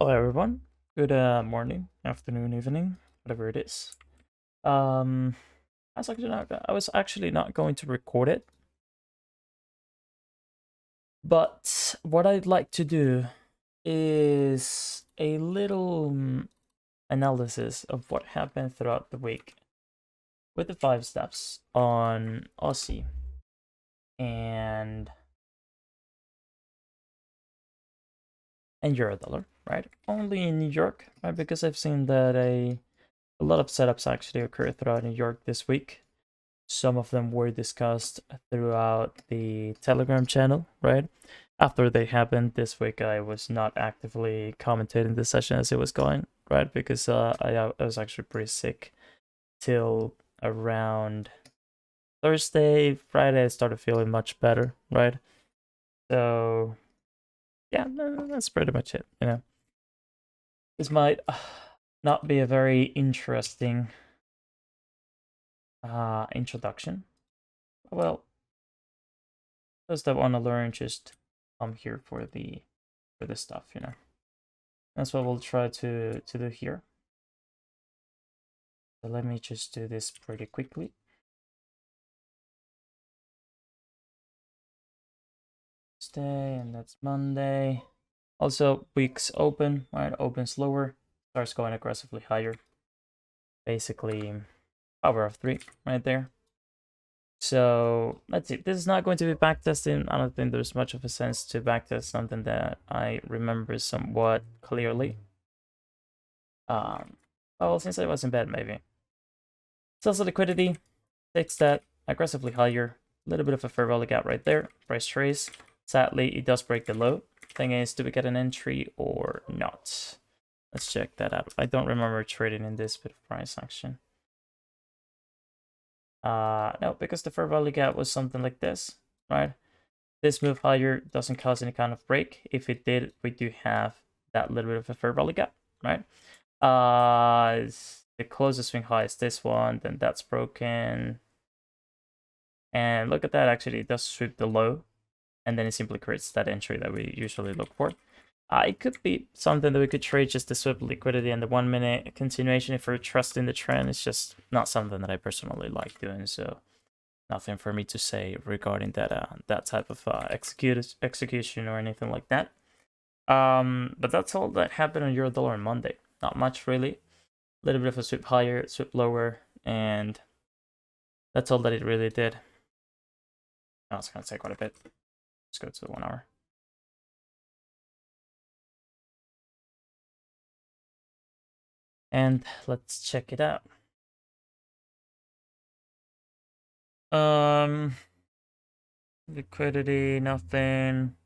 Hello everyone. Good morning, afternoon, evening, whatever it is. I was actually not going to record it, but what I'd like to do is a little analysis of what happened throughout the week with the 5 steps on Aussie and Eurodollar, right? Only in New York, right? Because I've seen that a lot of setups actually occur throughout New York this week. Some of them were discussed throughout the Telegram channel, right? After they happened this week, I was not actively commentating the session as it was going, right? Because I was actually pretty sick till around Thursday. Friday, I started feeling much better, right? So, yeah, that's pretty much it, you know. This might not be a very interesting introduction. Well, those that want to learn just come here for the stuff, you know. That's what we'll try to do here. So let me just do this pretty quickly. Tuesday, and that's Monday. Also, weeks open, right? Opens lower, starts going aggressively higher. Basically, power of 3 right there. So let's see. This is not going to be backtesting. I don't think there's much of a sense to backtest something that I remember somewhat clearly. Well, since I was in bed, maybe. Sells the liquidity, takes that aggressively higher. A little bit of a fair value gap right there. Price trace. Sadly, it does break the low. Thing is, do we get an entry or not? Let's check that out. I don't remember trading in this bit of price action. No, because the fair value gap was something like this, right? This move higher doesn't cause any kind of break. If it did, we do have that little bit of a fair value gap, right? The closest swing high is this one, then that's broken. And look at that, actually, it does sweep the low, and then it simply creates that entry that we usually look for. It could be something that we could trade just to sweep liquidity and the 1 minute continuation if we're trusting the trend. It's just not something that I personally like doing, so nothing for me to say regarding that that type of execution or anything like that. But that's all that happened on Eurodollar on Monday. Not much really. A little bit of a sweep higher, sweep lower, and that's all that it really did. Oh, it's gonna take quite a bit. Let's go to the 1 hour. And let's check it out. Liquidity, nothing.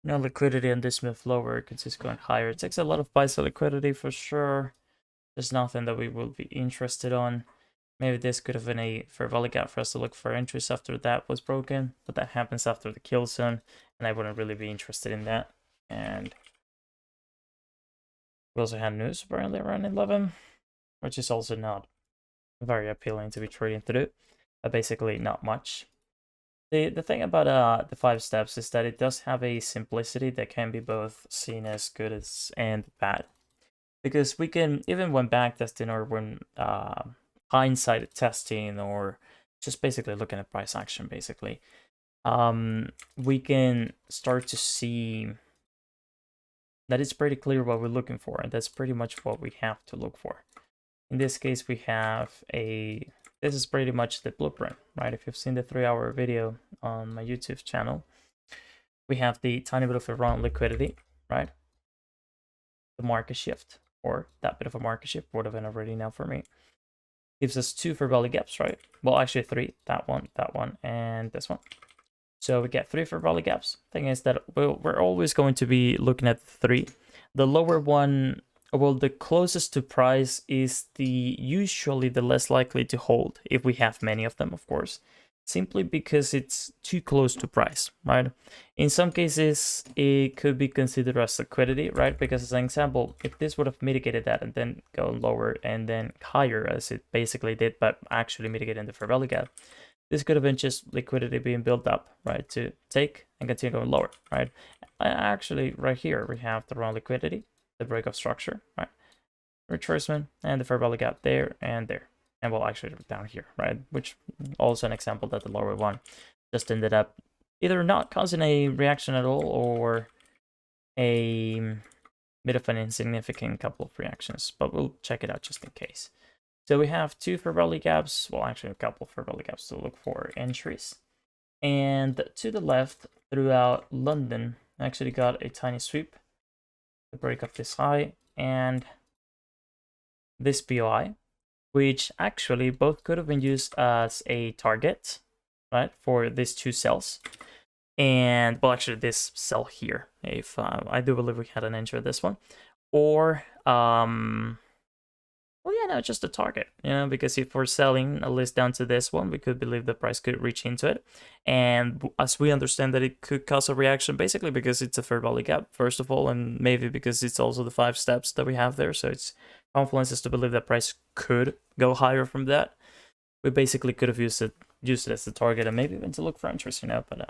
No liquidity on this move lower because it's going higher. It takes a lot of buys of liquidity for sure. There's nothing that we will be interested on. Maybe this could have been a fair value gap for us to look for entries after that was broken, but that happens after the kill zone, and I wouldn't really be interested in that. And we also had news apparently around 11, which is also not very appealing to be trading through. Basically, not much. The thing about the 5 steps is that it does have a simplicity that can be both seen as good as and bad, because we can, even when backtesting or when hindsight testing or just basically looking at price action, basically, we can start to see that it's pretty clear what we're looking for, and that's pretty much what we have to look for. In this case, we have this is pretty much the blueprint, right? If you've seen the 3-hour video on my YouTube channel, we have the tiny bit of a run liquidity, right? The market shift, or that bit of a market shift would have been already now for me. Gives us 2 fair value gaps, right? Well, actually 3, that one, and this one. So we get 3 fair value gaps. Thing is that we're always going to be looking at 3. The lower one, well, the closest to price is usually the less likely to hold, if we have many of them, of course, simply because it's too close to price, right? In some cases, it could be considered as liquidity, right? Because as an example, if this would have mitigated that and then go lower and then higher, as it basically did, but actually mitigating the fair value gap, this could have been just liquidity being built up, right, to take and continue going lower, right? actually right here we have the raw liquidity, the break of structure, right? Retracement and the fair value gap there and there. And well, actually down here, right? Which also an example that the lower one just ended up either not causing a reaction at all or a bit of an insignificant couple of reactions, but we'll check it out just in case. So we have two fair value gaps, well, actually a couple of fair value gaps to look for entries. And to the left, throughout London, I actually got a tiny sweep to break up this high and this POI, which actually both could have been used as a target, right, for these two cells. And well, actually this cell here, if I do believe we had an entry at this one, or well, yeah, no, just a target, you know, because if we're selling a list down to this one, we could believe the price could reach into it. And as we understand that it could cause a reaction, basically because it's a fair value gap, first of all, and maybe because it's also the 5 steps that we have there. So it's confluence is to believe that price could go higher from that. We basically could have used it as a target and maybe even to look for interest, you know, but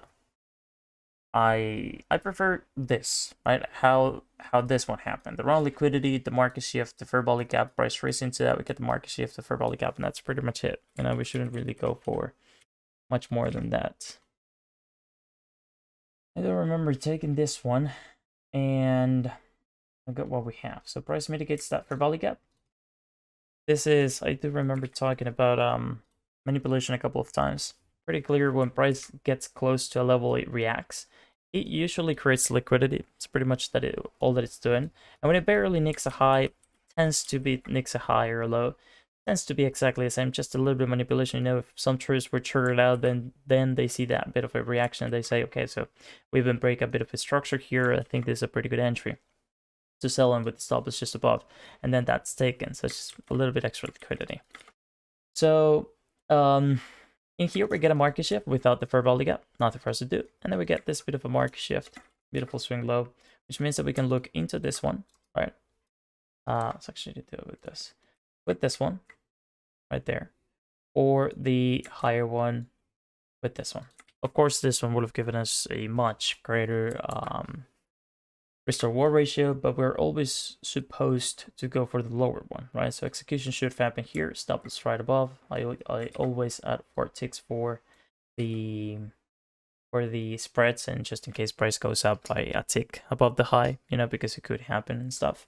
I prefer this, right? How this one happened. The raw liquidity, the market shift, the fair value gap, price race into that, we get the market shift, the fair value gap, and that's pretty much it. You know, we shouldn't really go for much more than that. I don't remember taking this one, and look at what we have. So price mitigates that fair value gap. This is, I do remember talking about manipulation a couple of times. Pretty clear when price gets close to a level, it reacts. It usually creates liquidity. It's pretty much all that it's doing. And when it barely nicks a high, tends to be nicks a high or a low, tends to be exactly the same, just a little bit of manipulation. You know, if some trades were triggered out, then they see that bit of a reaction and they say, okay, so we've been break a bit of a structure here. I think this is a pretty good entry to sell in with the stop is just above. And then that's taken. So it's just a little bit extra liquidity. So in here, we get a market shift without the fair value gap, not the first to do. And then we get this bit of a market shift, beautiful swing low, which means that we can look into this one, right? Let's actually do it with this one right there, or the higher one with this one. Of course, this one would have given us a much greater restore war ratio, but we're always supposed to go for the lower one, right? So execution should happen here, stop is right above. I always add 4 ticks for the spreads, and just in case price goes up by a tick above the high, you know, because it could happen and stuff.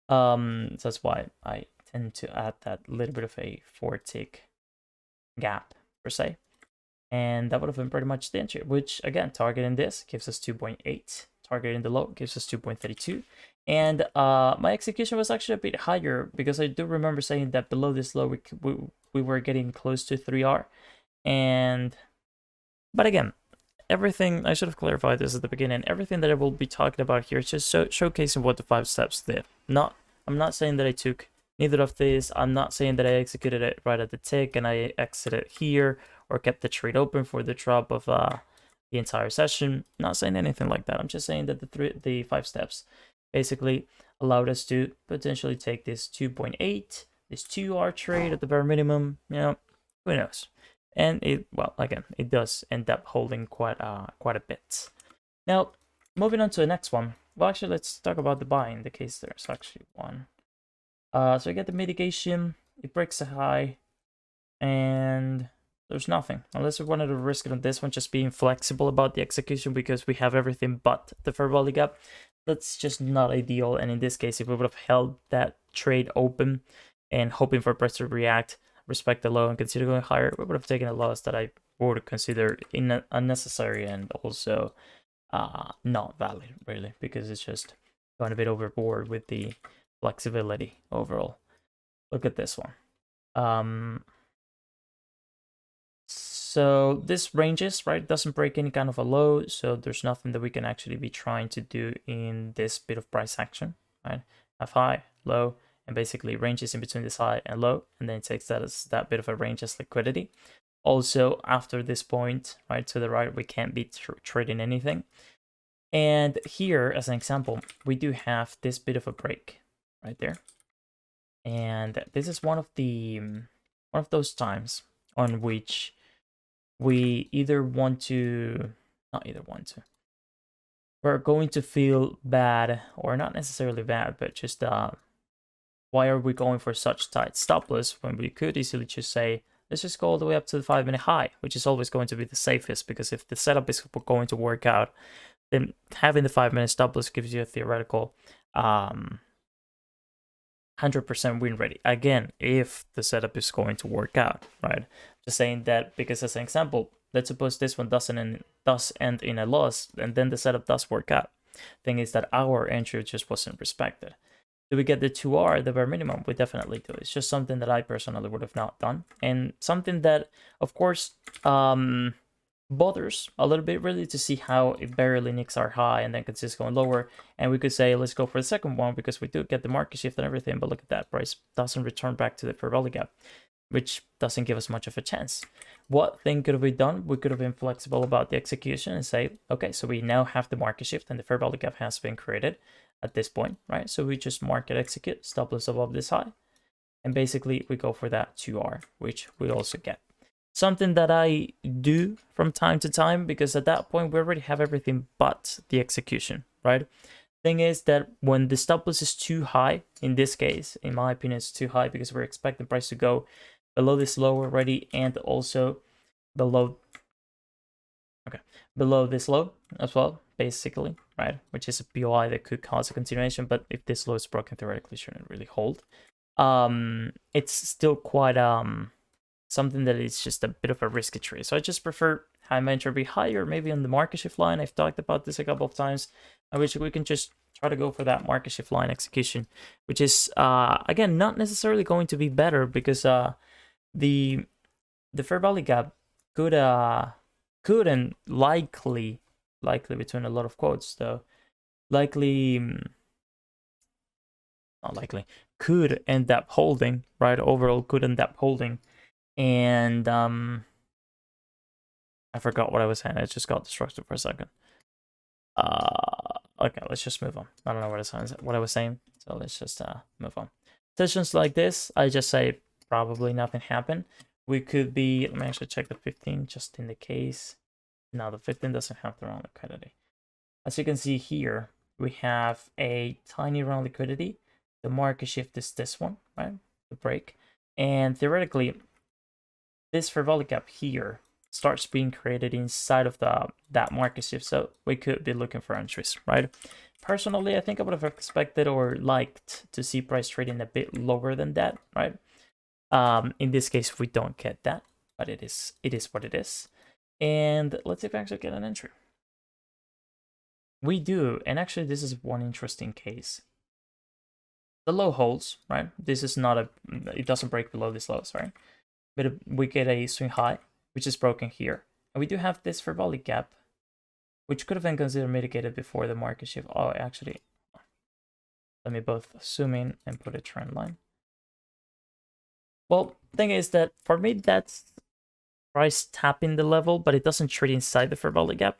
So that's why I tend to add that little bit of a 4 tick gap per se. And that would have been pretty much the entry, which again, targeting this gives us 2.8. Targeting the low gives us 2.32. And my execution was actually a bit higher because I do remember saying that below this low we were getting close to 3R. But again, everything, I should have clarified this at the beginning, everything that I will be talking about here is just showcasing what the 5 steps did. I'm not saying that I took neither of these. I'm not saying that I executed it right at the tick and I exited here or kept the trade open for the drop of the entire session. I'm not saying anything like that. I'm just saying that the 5 steps basically allowed us to potentially take this 2.8, this 2R trade at the bare minimum. You know, who knows? And it, well, again, it does end up holding quite a bit. Now, moving on to the next one. Well, actually, let's talk about the buy in the case there's actually one. So I get the mitigation, it breaks a high, and there's nothing. Unless we wanted to risk it on this one, just being flexible about the execution because we have everything but the fair value gap. That's just not ideal. And in this case, if we would have held that trade open and hoping for price to react, respect the low and consider going higher, we would have taken a loss that I would consider unnecessary and also not valid, really, because it's just going a bit overboard with the flexibility overall. Look at this one. So this ranges, right? Doesn't break any kind of a low, so there's nothing that we can actually be trying to do in this bit of price action, right? Have high, low, and basically ranges in between this high and low, and then it takes that as that bit of a range as liquidity. Also, after this point, right to the right, we can't be trading anything. And here, as an example, we do have this bit of a break right there, and this is one of those times on which we not either want to. we're going to feel bad, or not necessarily bad, but just why are we going for such tight stop loss when we could easily just say, let's just go all the way up to the 5-minute high, which is always going to be the safest, because if the setup is going to work out, then having the 5-minute stop loss gives you a theoretical 100% win rate. Again, if the setup is going to work out, right? Just saying that because as an example, let's suppose this one does end in a loss, and then the setup does work out. Thing is that our entry just wasn't respected. Do we get the 2R, the bare minimum? We definitely do. It's just something that I personally would have not done, and something that, of course, bothers a little bit really, to see how it barely nicks our high and then continues going lower. And we could say, let's go for the second one, because we do get the market shift and everything, but look at that, price doesn't return back to the fair value gap, which doesn't give us much of a chance. What thing could have we done? We could have been flexible about the execution and say, okay, so we now have the market shift and the fair value gap has been created at this point, right? So we just market execute, stop loss above this high, and basically we go for that 2R, which we also get. Something that I do from time to time, because at that point we already have everything but the execution, right? Thing is that when the stop loss is too high, in this case, in my opinion, it's too high because we're expecting price to go below this low already, and also below this low as well, basically, right? Which is a POI that could cause a continuation, but if this low is broken, theoretically shouldn't really hold. It's still quite something that is just a bit of a risky trade. So I just prefer high entry be higher, maybe on the market shift line. I've talked about this a couple of times. I wish we can just try to go for that market shift line execution, which is again not necessarily going to be better, because the fair value gap could and likely between a lot of quotes though, could end up holding, right? Overall could end up holding. And I forgot what I was saying. I just got distracted for a second. Okay, let's just move on. I don't know what I was saying, so let's just move on. Sessions like this, I just say probably nothing happened. We could be, let me actually check the 15 just in the case. No, the 15 doesn't have the round liquidity. As you can see here, we have a tiny round liquidity. The market shift is this one, right? The break. And theoretically, this fair value gap here starts being created inside of that market shift, so we could be looking for entries, right? Personally, I think I would have expected or liked to see price trading a bit lower than that, right? In this case, we don't get that, but it is what it is. And let's see if we actually get an entry. We do, and actually this is one interesting case. The low holds, right? This is not it doesn't break below these lows, right? But we get a swing high, which is broken here. And we do have this fair value gap, which could have been considered mitigated before the market shift. Oh, actually, let me both zoom in and put a trend line. Well, thing is that for me, that's price tapping the level, but it doesn't trade inside the fair value gap.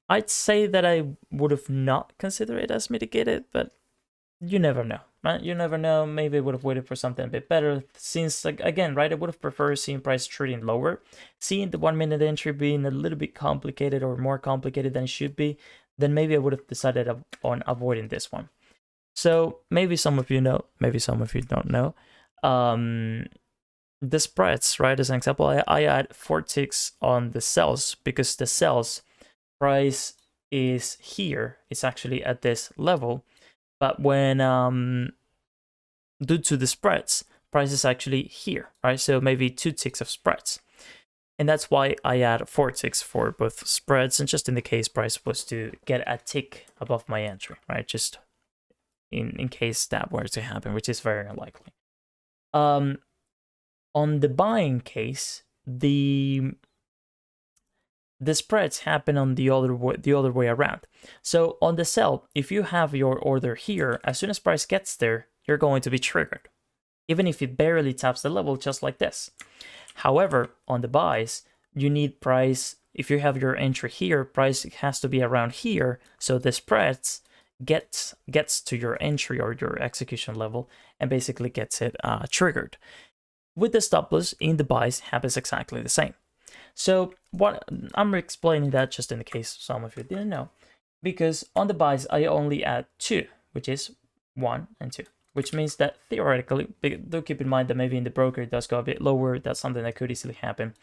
I'd say that I would have not considered it as mitigated, but you never know, right? You never know. Maybe I would have waited for something a bit better, since, like, again, right, I would have preferred seeing price trading lower. Seeing the 1 minute entry being a little bit complicated, or more complicated than it should be, then maybe I would have decided on avoiding this one. So maybe some of you know, maybe some of you don't know. The spreads, right, as an example, I add 4 ticks on the sells, because the sells price is here. It's actually at this level. But when, due to the spreads, price is actually here, right? So maybe 2 ticks of spreads. And that's why I add 4 ticks for both spreads, and just in the case price was to get a tick above my entry, right? Just in case that were to happen, which is very unlikely. On the buying case, the spreads happen on the other way around. So on the sell, if you have your order here, as soon as price gets there, you're going to be triggered, even if it barely taps the level, just like this. However, on the buys, you need price. If you have your entry here, price has to be around here, so the spreads gets to your entry or your execution level and basically gets it triggered. With the stop loss in the buys happens exactly the same. So what I'm explaining that just in the case some of you didn't know. because on the buys, I only add 2, which is 1 and 2, which means that theoretically, do keep in mind that maybe in the broker it does go a bit lower. That's something that could easily happen.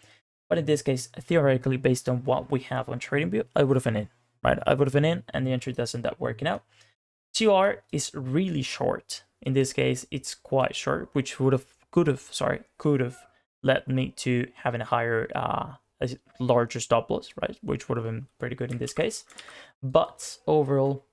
But in this case, theoretically, based on what we have on TradingView, I would have been in, right? I would have been in, and the entry doesn't end up working out. TR is really short. In this case, it's quite short, which could have led me to having a higher, a larger stop loss, right? Which would have been pretty good in this case. But overall,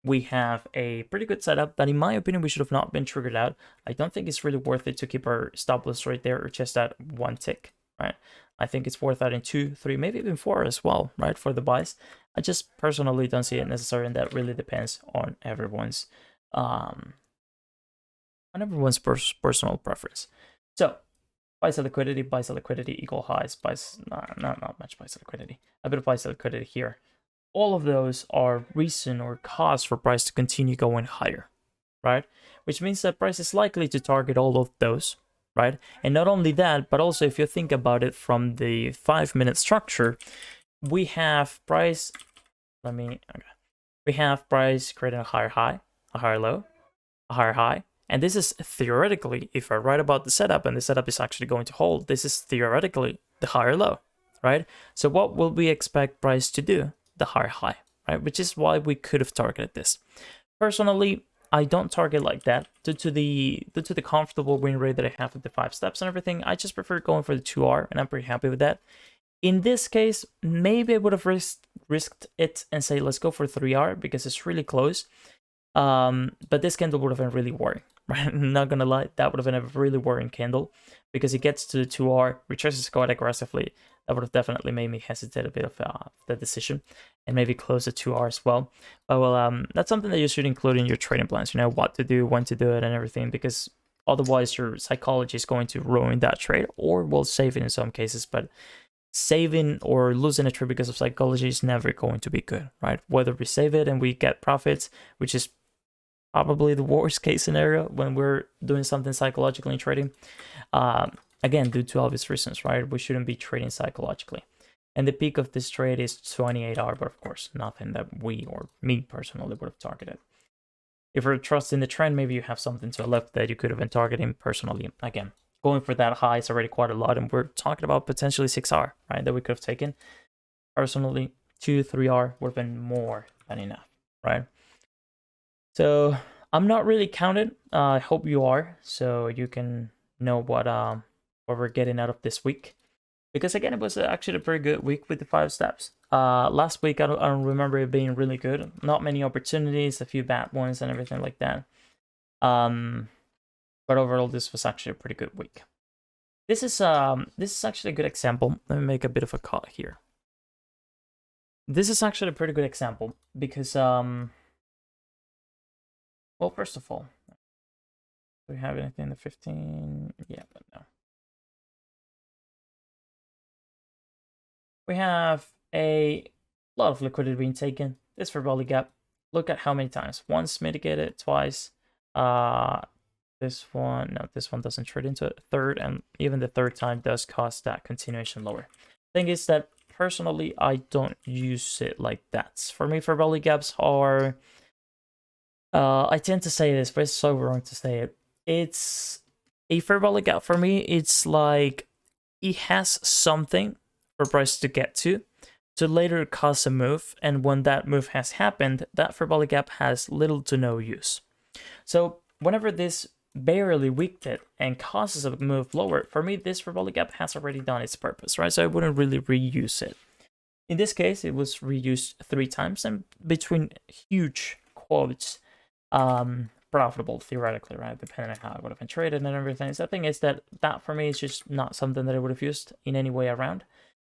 we have a pretty good setup that, in my opinion, we should have not been triggered out. I don't think it's really worth it to keep our stop loss right there or just at 1 tick, right? I think it's worth adding 2, 3, maybe even 4 as well, right, for the buys. I just personally don't see it necessary, and that really depends on everyone's personal preference. So buy sell liquidity, equal highs, buys, not much buy sell liquidity, a bit of buy sell liquidity here. All of those are reason or cause for price to continue going higher, right? Which means that price is likely to target all of those, right? And not only that, but also if you think about it from the 5-minute structure, we have price, we have price creating a higher high, a higher low, a higher high. And this is theoretically, if I write about the setup and the setup is actually going to hold, this is theoretically the higher low, right? So what will we expect price to do? The higher high, right? Which is why we could have targeted this. Personally, I don't target like that due to the comfortable win rate that I have with the 5 steps and everything. I just prefer going for the 2R, and I'm pretty happy with that. In this case, maybe I would have risked it and say, let's go for 3R because it's really close. But this candle would have been really worrying, right? I'm not gonna lie, that would have been a really worrying candle because it gets to the 2R, retraces quite aggressively. That would have definitely made me hesitate a bit of the decision and maybe close the 2R as well. But well, that's something that you should include in your trading plans. You know what to do, when to do it, and everything, because otherwise your psychology is going to ruin that trade, or will save it in some cases. But saving or losing a trade because of psychology is never going to be good, right? Whether we save it and we get profits, which is probably the worst case scenario when we're doing something psychologically in trading. Again, due to obvious reasons, right? We shouldn't be trading psychologically. And the peak of this trade is 28-hour, but of course, nothing that we or me personally would have targeted. If you're trusting the trend, maybe you have something to the left that you could have been targeting personally. Again, going for that high is already quite a lot, and we're talking about potentially 6R, right? That we could have taken. Personally, 2, 3R would have been more than enough, right? So I'm not really counted. I hope you are, so you can know what we're getting out of this week. Because again, it was actually a pretty good week with the 5 steps. Last week, I don't remember it being really good. Not many opportunities, a few bad ones, and everything like that. But overall, this was actually a pretty good week. This is actually a good example. Let me make a bit of a cut here. This is actually a pretty good example because well, first of all, do we have anything in the 15? Yeah, but no. We have a lot of liquidity being taken. This fair value gap, look at how many times. Once mitigated, twice. This one doesn't trade into it. Third, and even the third time does cause that continuation lower. Thing is that personally, I don't use it like that. For me, fair value gaps are, I tend to say this, but it's so wrong to say it. It's a fair value gap for me. It's like it has something for price to get to later cause a move, and when that move has happened, that fair value gap has little to no use. So whenever this barely wicked it and causes a move lower, for me this fair value gap has already done its purpose, right? So I wouldn't really reuse it. In this case, it was reused 3 times, and between huge quotes, profitable theoretically, right? Depending on how it would have been traded and everything. So the thing is that for me is just not something that I would have used in any way around.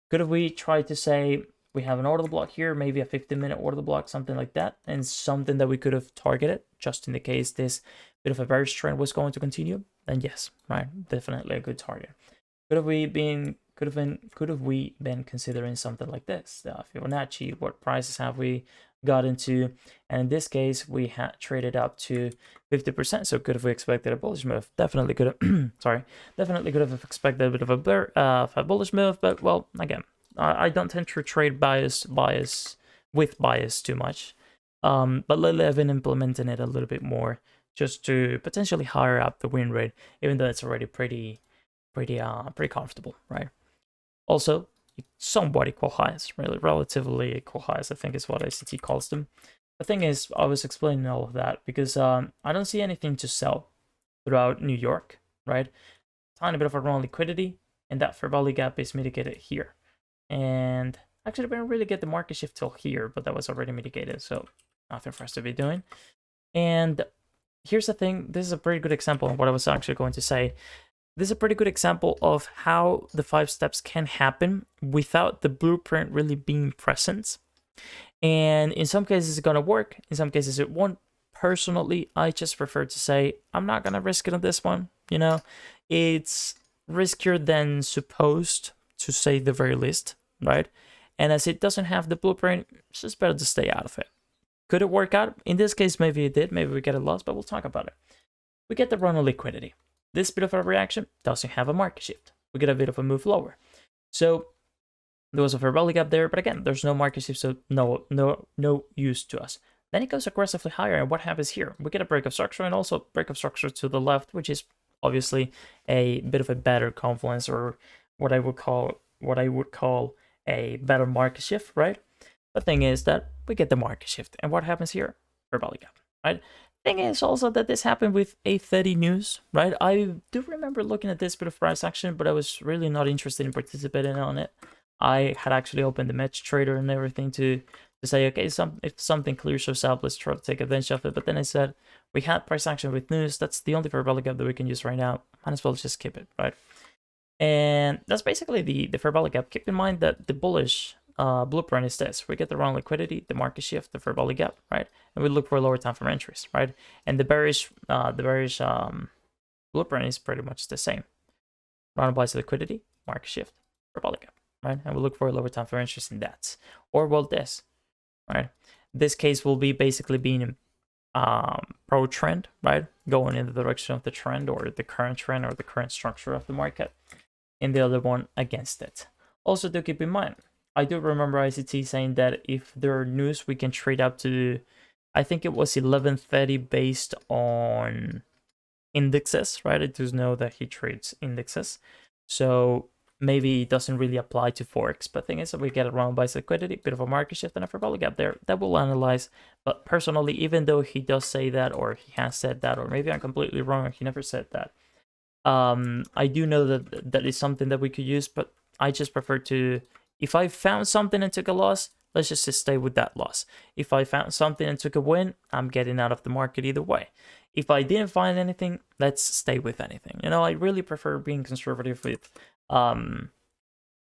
Could have we tried to say we have an order block here, maybe a 15-minute order block, something like that, and something that we could have targeted just in the case this bit of a bearish trend was going to continue? Then yes, right, definitely a good target. Could have we been considering something like this? The Fibonacci, what prices have we got into? And in this case, we had traded up to 50%. So could have we expected a bullish move? Definitely could have. Definitely could have expected a bit of a bullish move. But well, again, I don't tend to trade bias with bias too much. But lately I've been implementing it a little bit more just to potentially higher up the win rate, even though it's already pretty comfortable, right? Also, somewhat equal highs, really relatively equal highs, I think is what ICT calls them. The thing is, I was explaining all of that because I don't see anything to sell throughout New York, right? Tiny bit of a wrong liquidity, and that fair value gap is mitigated here. And actually, we didn't really get the market shift till here, but that was already mitigated, so nothing for us to be doing. And here's the thing, this is a pretty good example of what I was actually going to say. This is a pretty good example of how the 5 steps can happen without the blueprint really being present. And in some cases, it's going to work. In some cases, it won't. Personally, I just prefer to say, I'm not going to risk it on this one. You know, it's riskier than supposed, to say the very least, right? And as it doesn't have the blueprint, it's just better to stay out of it. Could it work out? In this case, maybe it did. Maybe we get a loss, but we'll talk about it. We get the run on liquidity. This bit of a reaction doesn't have a market shift. We get a bit of a move lower. So there was a fair value gap there, but again, there's no market shift, so no use to us. Then it goes aggressively higher, and what happens here? We get a break of structure and also break of structure to the left, which is obviously a bit of a better confluence, or what I would call a better market shift, right? The thing is that we get the market shift, and what happens here? Fair value gap, right? Thing is also that this happened with 8:30 news, right? I do remember looking at this bit of price action, but I was really not interested in participating on it. I had actually opened the match trader and everything to say, okay, if something clear shows up, let's try to take advantage of it. But then I said, we had price action with news. That's the only fair value gap that we can use right now. Might as well just skip it, right? And that's basically the fair value gap. Keep in mind that the bullish blueprint is this. We get the wrong liquidity, the market shift, the fair value gap, right? And we look for lower time frame entries, right? And the bearish blueprint is pretty much the same. Round bias liquidity, market shift, fair value gap, right? And we look for lower time frame entries in that. Or well, this, right? This case will be basically being pro trend, right? Going in the direction of the trend, or the current trend, or the current structure of the market. And the other one against it. Also, do keep in mind, I do remember ICT saying that if there are news, we can trade up to, I think it was 11:30 based on indexes, right? I do know that he trades indexes. So maybe it doesn't really apply to Forex, but the thing is that we get around by liquidity, bit of a market shift, and a fair value gap there that we'll analyze. But personally, even though he does say that, or he has said that, or maybe I'm completely wrong, he never said that, I do know that that is something that we could use, but I just prefer to, if I found something and took a loss, let's just stay with that loss. If I found something and took a win, I'm getting out of the market either way. If I didn't find anything, let's stay with anything. You know, I really prefer being conservative with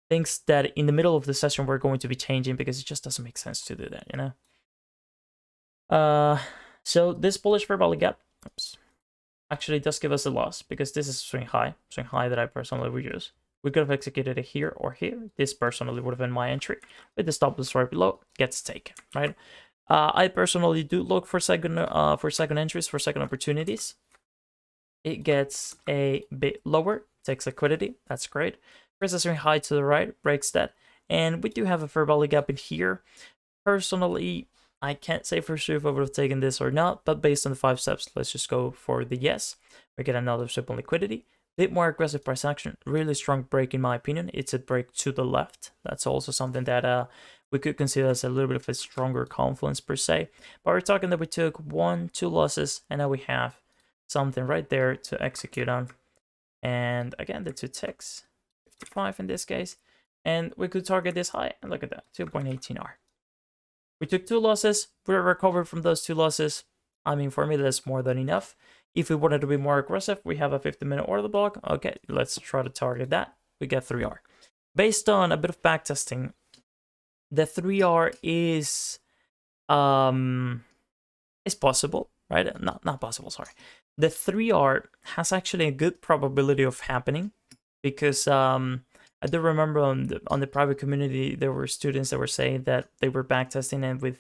things that in the middle of the session we're going to be changing, because it just doesn't make sense to do that, you know? So this bullish fair value gap, actually does give us a loss, because this is swing high that I personally would use. We could have executed it here or here. This personally would have been my entry. With the stop loss right below, gets taken, right? I personally do look for second entries, for second opportunities. It gets a bit lower, takes liquidity, that's great. Presses swing high to the right, breaks that. And we do have a fair value gap in here. Personally, I can't say for sure if I would have taken this or not, but based on the 5 steps, let's just go for the yes. We get another strip on liquidity. Bit more aggressive price action, really strong break in my opinion. It's a break to the left. That's also something that we could consider as a little bit of a stronger confluence per se. But we're talking that we took 1-2 losses, and now we have something right there to execute on. And again, the 2 ticks, 55 in this case, and we could target this high, and look at that, 2.18R. We took 2 losses, we recovered from those 2 losses. I mean, for me, that's more than enough. If we wanted to be more aggressive, we have a 50-minute order block. Okay, let's try to target that. We get 3R. Based on a bit of backtesting, the 3R is possible, right? Not possible, sorry. The 3R has actually a good probability of happening, because I do remember on the private community, there were students that were saying that they were backtesting, and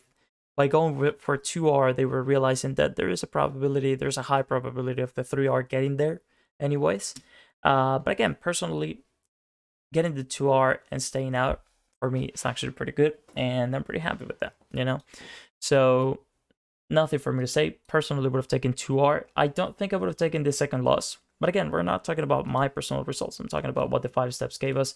by going for 2R, they were realizing that there's a high probability of the 3R getting there anyways. But again, personally, getting the 2R and staying out for me, it's actually pretty good, and I'm pretty happy with that, you know? So nothing for me to say. Personally, would have taken 2R. I don't think I would have taken the second loss. But again, we're not talking about my personal results. I'm talking about what the 5 steps gave us.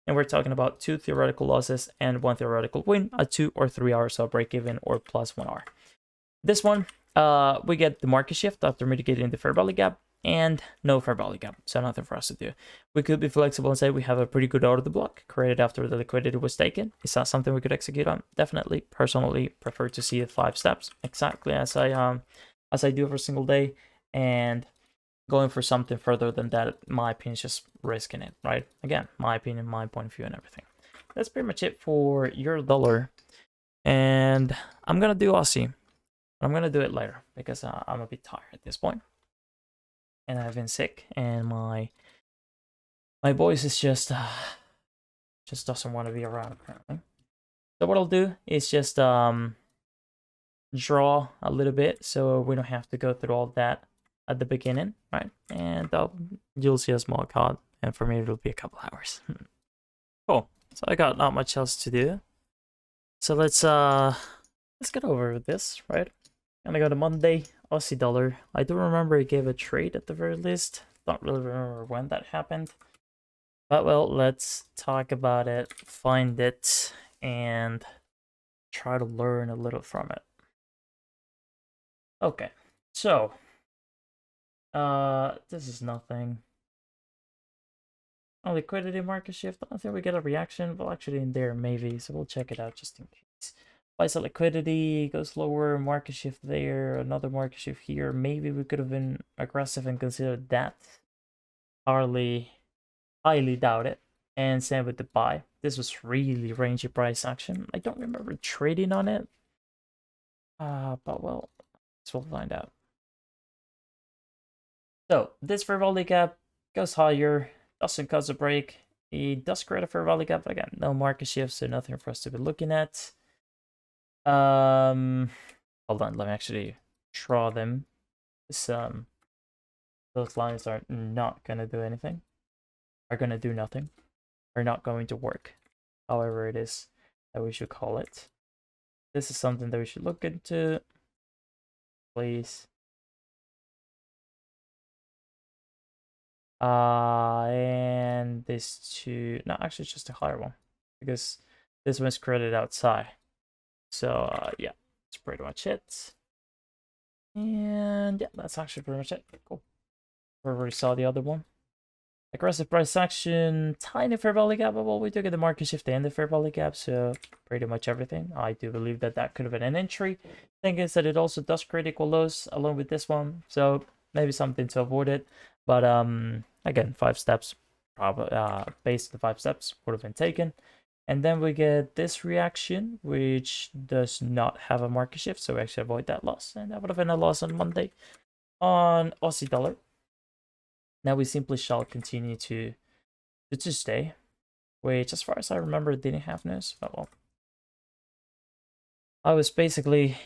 And we're talking about 2 theoretical losses and 1 theoretical win at 2 or 3 hours, so break even or plus 1 hour. This one, we get the market shift after mitigating the fair value gap, and no fair value gap, so nothing for us to do. We could be flexible and say we have a pretty good out of the block created after the liquidity was taken. Is that something we could execute on? Definitely. Personally, prefer to see the 5 steps exactly as I do every single day, and going for something further than that, in my opinion, is just risking it, right? Again, my opinion, my point of view, and everything. That's pretty much it for Euro dollar, and I'm gonna do Aussie. I'm gonna do it later because I'm a bit tired at this point, and I've been sick, and my voice is just doesn't want to be around apparently. So what I'll do is just draw a little bit so we don't have to go through all that at the beginning, right? And you'll see a small card, and for me it'll be a couple hours. Cool. So I got not much else to do. So let's get over with this, right? Gonna go to Monday, Aussie dollar. I do remember it gave a trade at the very least. Don't really remember when that happened. But well, let's talk about it, find it, and try to learn a little from it. Okay, so this is nothing. Oh, liquidity market shift. I don't think we get a reaction. Well, actually in there maybe, so we'll check it out just in case. Price of liquidity goes lower, market shift there, another market shift here. Maybe we could have been aggressive and considered that. Highly doubt it. And same with the buy. This was really rangy price action. I don't remember trading on it. But well, we'll find out. So this fair value gap goes higher, doesn't cause a break. It does create a fair value gap, but again, no market shift, so nothing for us to be looking at. Hold on, let me actually draw them. Those lines are not gonna do anything. Are gonna do nothing. Are not going to work. However it is that we should call it. This is something that we should look into. Please. And this two, no, actually it's just a higher one because this one's created outside. So yeah, that's pretty much it. And yeah, that's actually pretty much it. Cool. We already saw the other one. Aggressive price action, tiny fair value gap, but well, we do get the market shift and the fair value gap, so pretty much everything. I do believe that that could have been an entry. Thing is that it also does create equal lows along with this one, so maybe something to avoid it. But again, 5 steps, probably based on the 5 steps would have been taken. And then we get this reaction, which does not have a market shift, so we actually avoid that loss. And that would have been a loss on Monday on Aussie dollar. Now we simply shall continue to stay, which as far as I remember didn't have news, but well. I was basically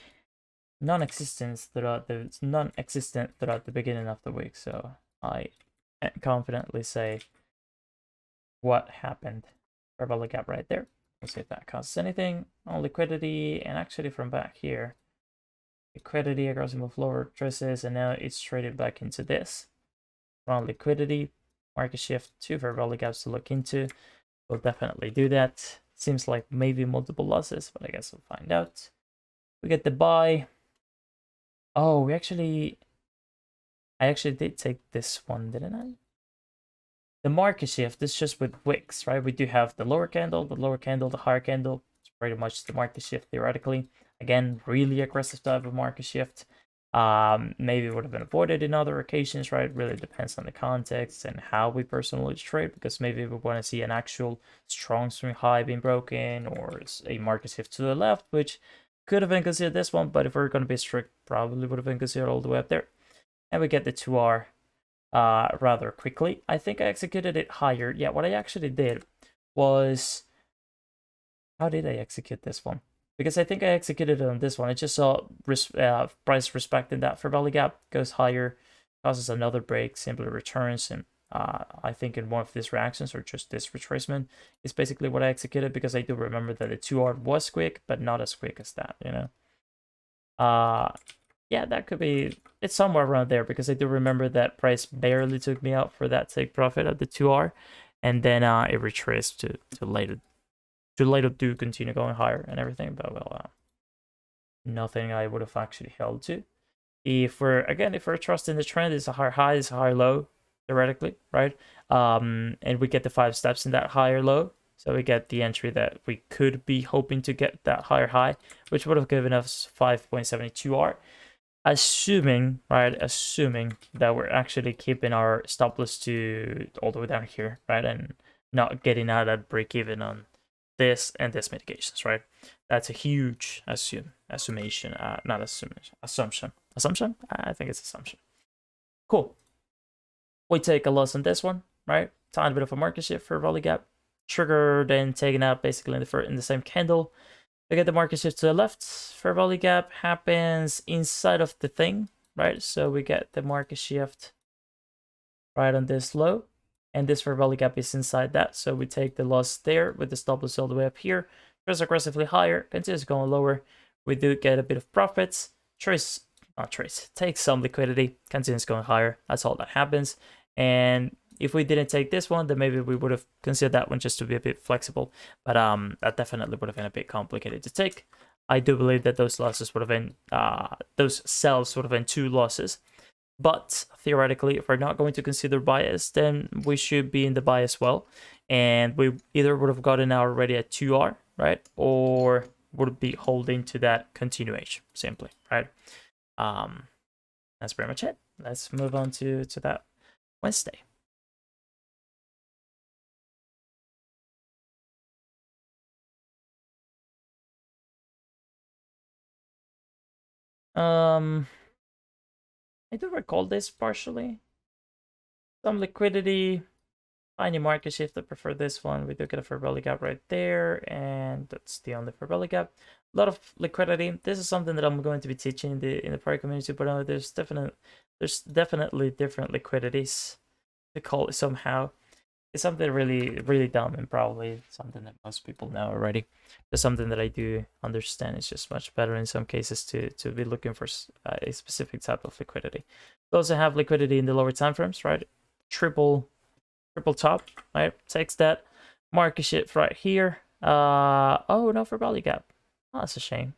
non-existent throughout the beginning of the week, so I can confidently say what happened. Fair value gap right there. Let's see if that causes anything on liquidity, and actually from back here, liquidity aggressive move lower traces, and now it's traded back into this. On liquidity, market shift, 2 fair value gaps to look into. We'll definitely do that. Seems like maybe multiple losses, but I guess we'll find out. We get the buy. Oh, I actually did take this one, didn't I? The market shift is just with wicks, right? We do have the lower candle, the higher candle. It's pretty much the market shift theoretically. Again, really aggressive type of market shift. Maybe would have been avoided in other occasions, right? Really depends on the context and how we personally trade, because maybe we want to see an actual strong swing high being broken or a market shift to the left, which could have been considered this one, but if we're going to be strict, probably would have been considered all the way up there. And we get the 2R rather quickly. I think I executed it higher. Yeah, what I actually did was, how did I execute this one? Because I think I executed it on this one. I just saw price respecting that fair value gap, goes higher, causes another break, simply returns, and I think in one of these reactions or just this retracement is basically what I executed, because I do remember that the 2R was quick, but not as quick as that, you know. Yeah, that could be, it's somewhere around there, because I do remember that price barely took me out for that take profit at the 2R, and then it retraced to later do continue going higher and everything, but well, nothing I would have actually held to. If we're trusting the trend, it's a higher high, it's a higher low, theoretically, right? And we get the 5 steps in that higher low, so we get the entry that we could be hoping to get that higher high, which would have given us 5.72R. Assuming that we're actually keeping our stop loss to all the way down here, right? And not getting out at break even on this and this mitigations, right? That's a huge assumption. I think it's assumption. Cool. We take a loss on this one, right? Tiny bit of a market shift for volley gap. Trigger then taken out basically in the same candle. We get the market shift to the left. Fair value gap happens inside of the thing, right? So we get the market shift right on this low, and this fair value gap is inside that. So we take the loss there with the stop loss all the way up here. Goes aggressively higher, continues going lower. We do get a bit of profits. Take some liquidity, continues going higher. That's all that happens. And if we didn't take this one, then maybe we would have considered that one just to be a bit flexible. But that definitely would have been a bit complicated to take. I do believe that those losses would have been, those sells would have been 2 losses. But theoretically, if we're not going to consider bias, then we should be in the buy as well. And we either would have gotten out already at 2R, right? Or would be holding to that continuation, simply, right? That's pretty much it. Let's move on to that Wednesday. I do recall this partially. Some liquidity, tiny market shift. I prefer this one. We do get a fair value gap right there, and that's the only fair value gap. A lot of liquidity. This is something that I'm going to be teaching in the prior community, but there's definitely different liquidities, to call it somehow. It's something really dumb, and probably something that most people know already. It's something that I do understand. It's just much better in some cases to be looking for a specific type of liquidity. We also have liquidity in the lower time frames, right? Triple top, right? Takes that market shift right here. Oh, no, for value gap. Oh, that's a shame.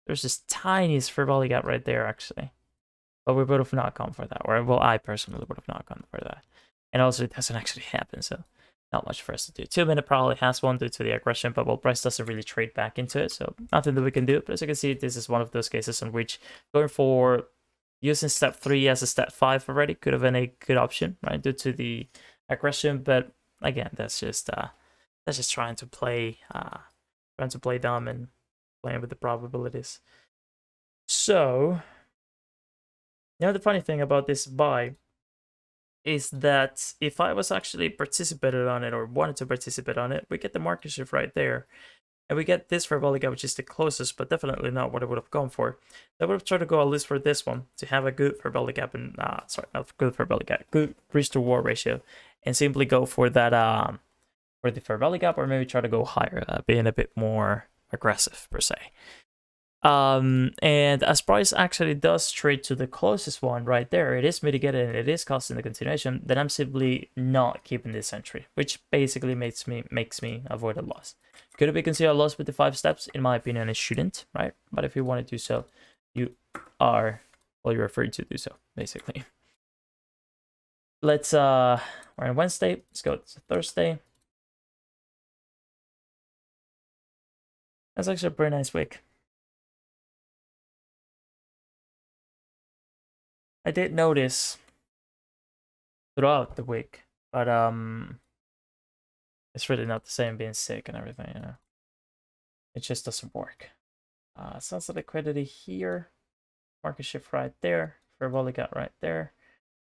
There's this tiniest fair value gap right there, actually. But we would have not gone for that. Or, well, I personally would have not gone for that. And also, it doesn't actually happen, so not much for us to do. 2 minute probably has one due to the aggression, but well, price doesn't really trade back into it, so nothing that we can do. But as you can see, this is one of those cases in which going for using step 3 as a step 5 already could have been a good option, right, due to the aggression. But again, that's just trying to play dumb and playing with the probabilities. So, you know, the funny thing about this buy is that if I was actually participated on it or wanted to participate on it, we get the market shift right there. And we get this for Voliga, which is the closest, but definitely not what I would have gone for. I would have tried to go at least for this one to have a good fair value gap and not good fair value gap, good risk to reward ratio, and simply go for that for the fair value gap, or maybe try to go higher, being a bit more aggressive per se. And as price actually does trade to the closest one right there, it is mitigated and it is costing the continuation, then I'm simply not keeping this entry, which basically makes me avoid a loss. Could it be considered a loss with the 5 steps? In my opinion, it shouldn't, right? But if you want to do so, you're free to do so, basically. Let's we're on Wednesday, let's go to Thursday. That's actually a pretty nice week. I did notice throughout the week, but it's really not the same being sick and everything, you know. It just doesn't work. Sounds like liquidity here, market shift right there, fair value gap right there.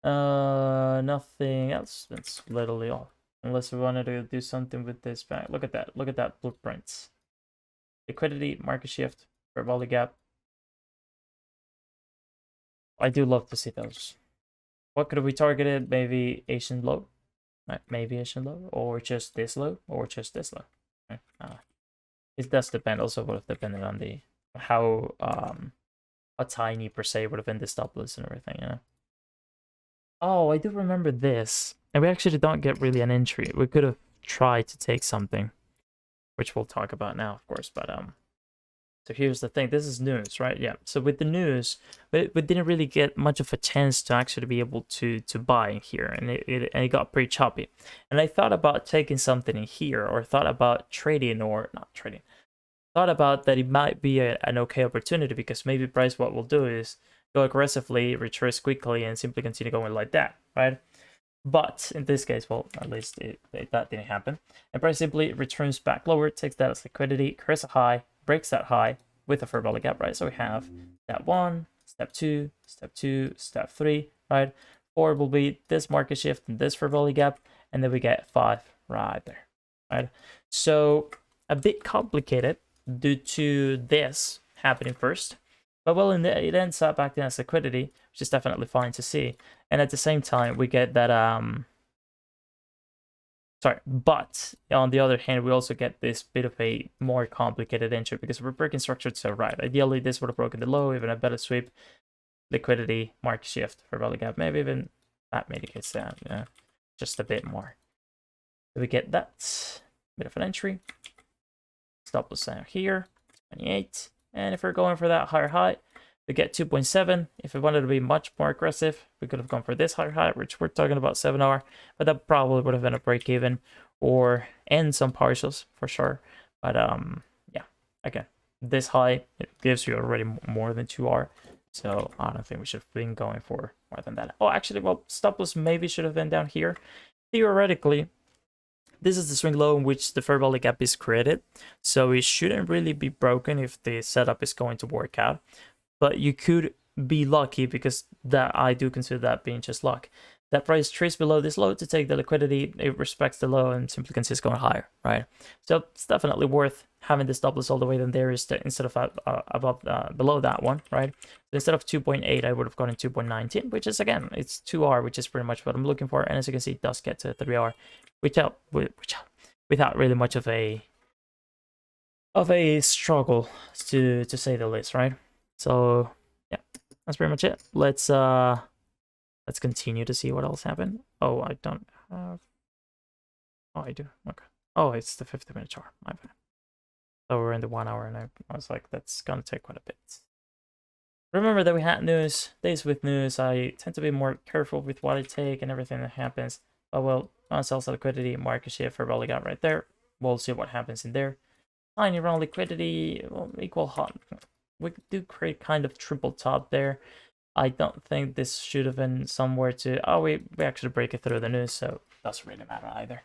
Nothing else. That's literally all. Unless we wanted to do something with this back. Look at that blueprints. Liquidity, market shift, fair value gap. I do love to see those. What could we target it? Maybe Asian low, right? Maybe Asian low, or just this low, or just this low. Right? It does depend. Also, would have depended on the how tiny per se would have been the stop loss and everything. You know. Oh, I do remember this, and we actually don't get really an entry. We could have tried to take something, which we'll talk about now, of course. But so here's the thing. This is news, right? Yeah. So with the news, we didn't really get much of a chance to actually be able to buy here, and it got pretty choppy. And I thought about taking something in here, or thought about trading, or not trading. Thought about that it might be an okay opportunity, because maybe price what we'll do is go aggressively, retrace quickly, and simply continue going like that, right? But in this case, well, at least that didn't happen. And price simply returns back lower, takes that as liquidity, creates a high, breaks that high with a fair value gap, right? So we have step 1, step 2, step 2, step 3, right? 4 will be this market shift and this fair value gap, and then we get 5 right there, right? So a bit complicated due to this happening first. But well, it ends up acting as liquidity, which is definitely fine to see. And at the same time, we get that, but on the other hand, we also get this bit of a more complicated entry, because we're breaking structure to the right. Ideally, this would have broken the low, even a better sweep, liquidity, market shift for value gap, maybe even that mitigates that, yeah, just a bit more. So we get that bit of an entry. Stop loss down here, 28. And if we're going for that higher high, we get 2.7. If we wanted to be much more aggressive, we could have gone for this higher high, which we're talking about 7 hour, but that probably would have been a break even or and some partials for sure. But yeah, again, this high, it gives you already more than 2 hour. So I don't think we should have been going for more than that. Oh, actually, well, stop loss maybe should have been down here. Theoretically, this is the swing low in which the fair value gap is created, so it shouldn't really be broken if the setup is going to work out. But you could be lucky, because that I do consider that being just luck. That price trades below this low to take the liquidity, it respects the low and simply consists going higher, right? So it's definitely worth having the stop loss all the way then there instead of below that one, right? So instead of 2.8, I would have gotten 2.19, which is, again, it's 2R, which is pretty much what I'm looking for. And as you can see, it does get to 3R, without really much of a struggle, to say the least, right? So yeah, that's pretty much it. Let's continue to see what else happened. Oh, I don't have. Oh, I do. Okay. Oh, it's the 50-minute chart. My bad. So we're in the 1 hour, and I was like, that's gonna take quite a bit. Remember that we had news. Days with news, I tend to be more careful with what I take and everything that happens. But well, on sales liquidity, market shift for value gap right there. We'll see what happens in there. Tiny round liquidity, well, equal hot. We do create kind of triple top there. I don't think this should have been somewhere to. Oh, we actually break it through the news, so it doesn't really matter either.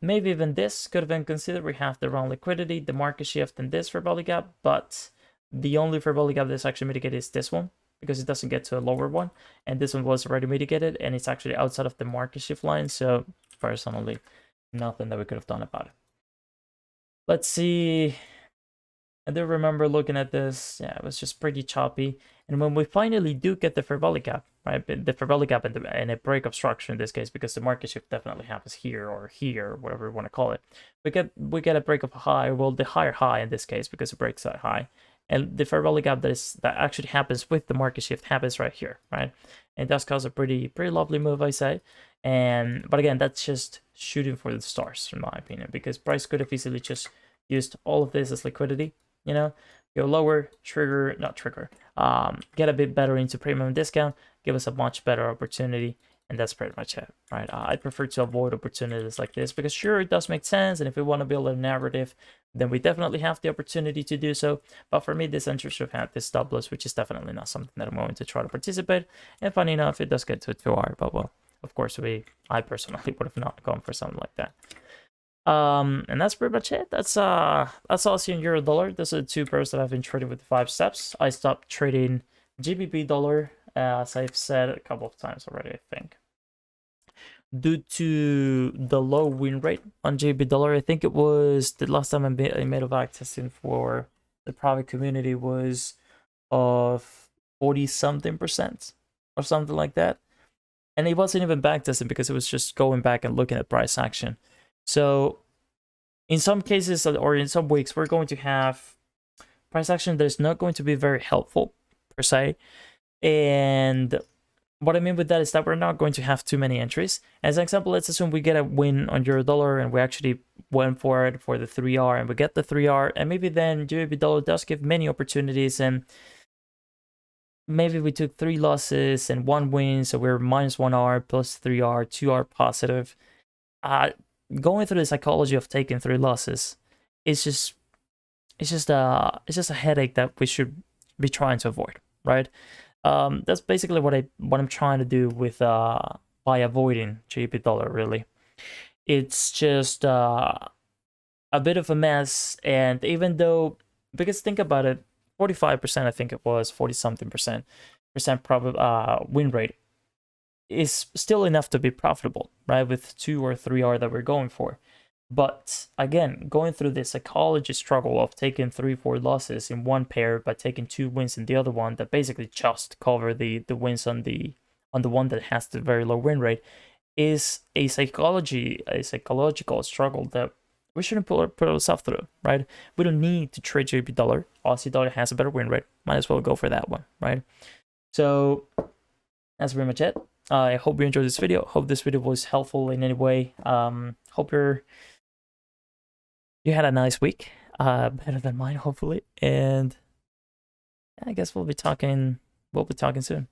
Maybe even this could have been considered. We have the round liquidity, the market shift, and this for value gap, but the only fair value gap that's actually mitigated is this one, because it doesn't get to a lower one, and this one was already mitigated, and it's actually outside of the market shift line. So personally, nothing that we could have done about it. Let's see. I do remember looking at this. Yeah, it was just pretty choppy. And when we finally do get the fair value gap, right, the fair value gap and a break of structure in this case, because the market shift definitely happens here or here, whatever you want to call it, we get a break of a high. Well, the higher high in this case, because it breaks that high, and the fair value gap that actually happens with the market shift happens right here, right? And it does cause a pretty lovely move, I say. But again, that's just shooting for the stars, in my opinion, because price could have easily just used all of this as liquidity. You know, go lower, get a bit better into premium discount, give us a much better opportunity, and that's pretty much it, right? I prefer to avoid opportunities like this, because sure, it does make sense, and if we want to build a narrative, then we definitely have the opportunity to do so. But for me, this entry should have had this stop loss, which is definitely not something that I'm going to try to participate. And funny enough, it does get to a 2R, but well, of course, I personally would have not gone for something like that. And that's pretty much it. That's Aussie and Euro dollar. Those are the two pairs that I've been trading with the 5 steps. I stopped trading GBP dollar, as I've said a couple of times already, I think, due to the low win rate on GBP dollar. I think it was the last time I made a back testing for the private community was of 40-something% or something like that. And it wasn't even backtesting because it was just going back and looking at price action. So in some cases or in some weeks, we're going to have price action that is not going to be very helpful per se. And what I mean with that is that we're not going to have too many entries. As an example, let's assume we get a win on euro dollar and we actually went for it for the 3R and we get the 3R, and maybe then USD dollar does give many opportunities, and maybe we took 3 losses and 1 win, so we're minus 1R plus 3R, 2R positive. Going through the psychology of taking 3 losses, it's just a headache that we should be trying to avoid, right? That's basically what I'm trying to do with by avoiding GBP dollar. Really, it's just a bit of a mess. And even though, because think about it, 45%, I think it was 40-something percent win rate is still enough to be profitable, right? With 2 or 3R that we're going for. But again, going through the psychology struggle of taking 3-4 losses in one pair but taking 2 wins in the other one that basically just cover the wins on the one that has the very low win rate is a psychological struggle that we shouldn't put ourselves through, right? We don't need to trade JP dollar. Aussie dollar has a better win rate. Might as well go for that one, right? So that's pretty much it. I hope you enjoyed this video. Hope this video was helpful in any way. Hope you had a nice week, better than mine, hopefully. And I guess we'll be talking soon.